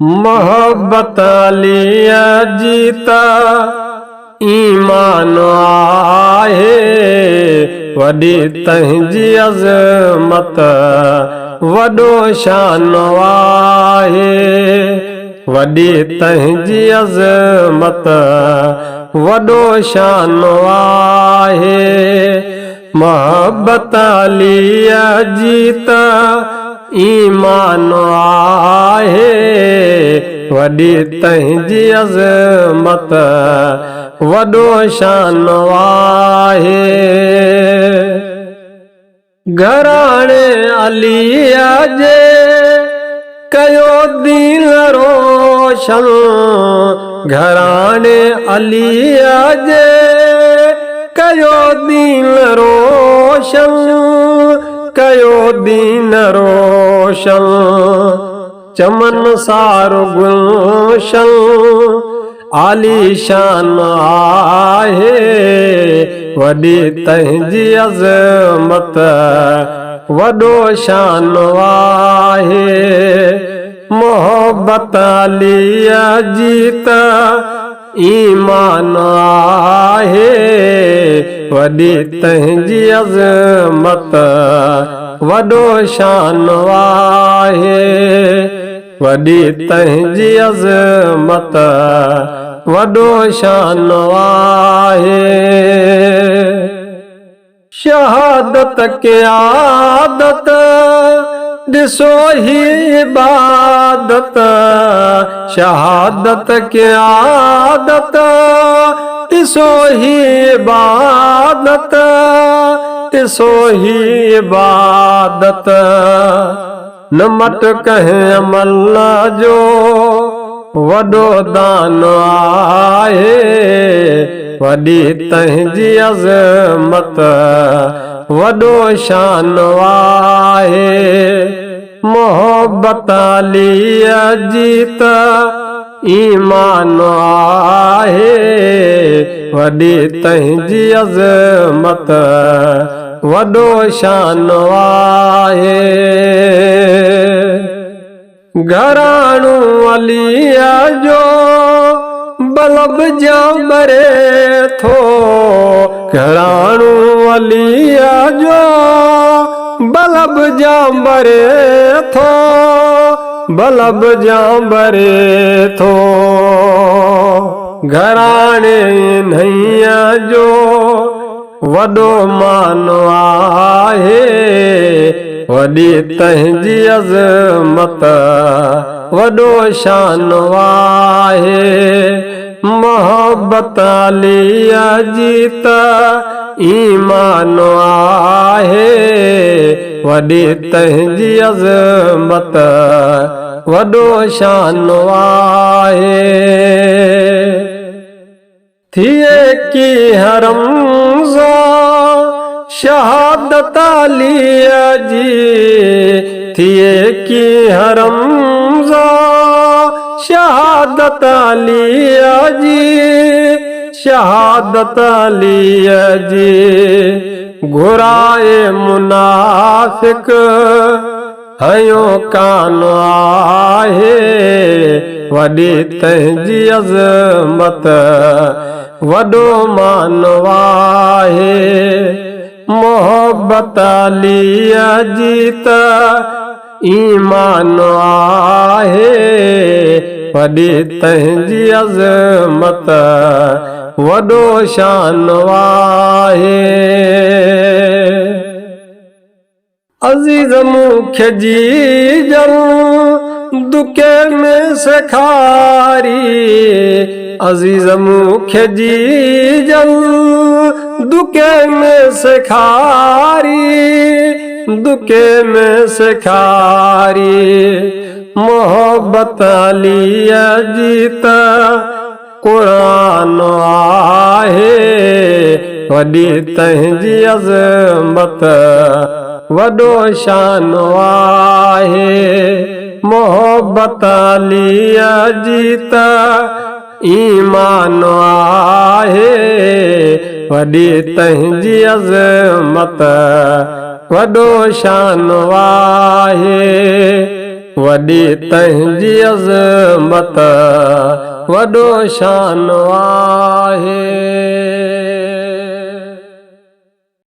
मोहब्बत लिया जीता ईमान आहे, वॾी तंहिंजी अज़मत वॾो शान आहे। वॾी तंहिंजी अज़मत वॾो शान आहे। मोहब्बत लिया जीता ईमान आहे, वॾी तंहिंजी अज़मत वॾो शान आहे। घराणे अलीअ जे कयो दीन रोशन, घराणे अलीअ जे कयो दीन रोशन, कयो दीन रोशन। चमन सारो गुलशन आलीशान आहे, वॾी तंहिंजी अज़मत वॾो शान आहे। मोहब्बत लिया जीता ईमान आहे, वॾी तंहिंजी अज़मत वॾो शान आहे। वॾी तंहिंजी अज़मत वॾो शान आहे। शहादत के आदत ॾिसो ही इबादत, शहादत के आदत ॾिसो ही इबादत, ॾिसो ही इबादत। न मट कंहिं अमल जो वॾो दान आहे, वॾी तंहिंजी अज़मत वॾो शान आहे। मोहब्बत लिया जीता ईमान आहे, वॾी तंहिंजी अज़मत वॾो शान आहे। घराणो अलीअ जो बल्ब जाम ॿरे थो, घराणो अलीअ जो बल्ब जाम ॿरे थो, बल्ब जाम ॿरे थो। घराणे नैया जो वॾो मान आहे, वॾी तंहिंजी अज़मत वॾो शान आहे। मोहब्बत लिया जीता ईमान आहे, वॾी तंहिंजी अज़मत वॾो शान आहे। थिए की हरम शहादत लिया जी, थिए की हरम शहादत लिया जी, शहादत लिया जी। घुराए मुनाफिक हयो कान आहे, वॾी तंहिंजी अज़मत वॾो मान आहे। मोहब्बत लिया जीता ईमान आहे, वॾी तंहिंजी अज़मत वॾो शान आहे। अज़ीज़ मूंखे जीजन दुके में सेखारी, अज़ीज़ मूंखे जीजन दुके में सेखारी, दुके में सेखारी। मोहब्बत लिया जीता क़ुरान आहे, वॾी तंहिंजी अज़मत वॾो शान आहे। मोहब्बत लिया जीता ईमान आहे, वॾी तंहिंजी अज़मत वॾो शान आहे। वॾी तंहिंजी अज़मत वॾो शान आहे।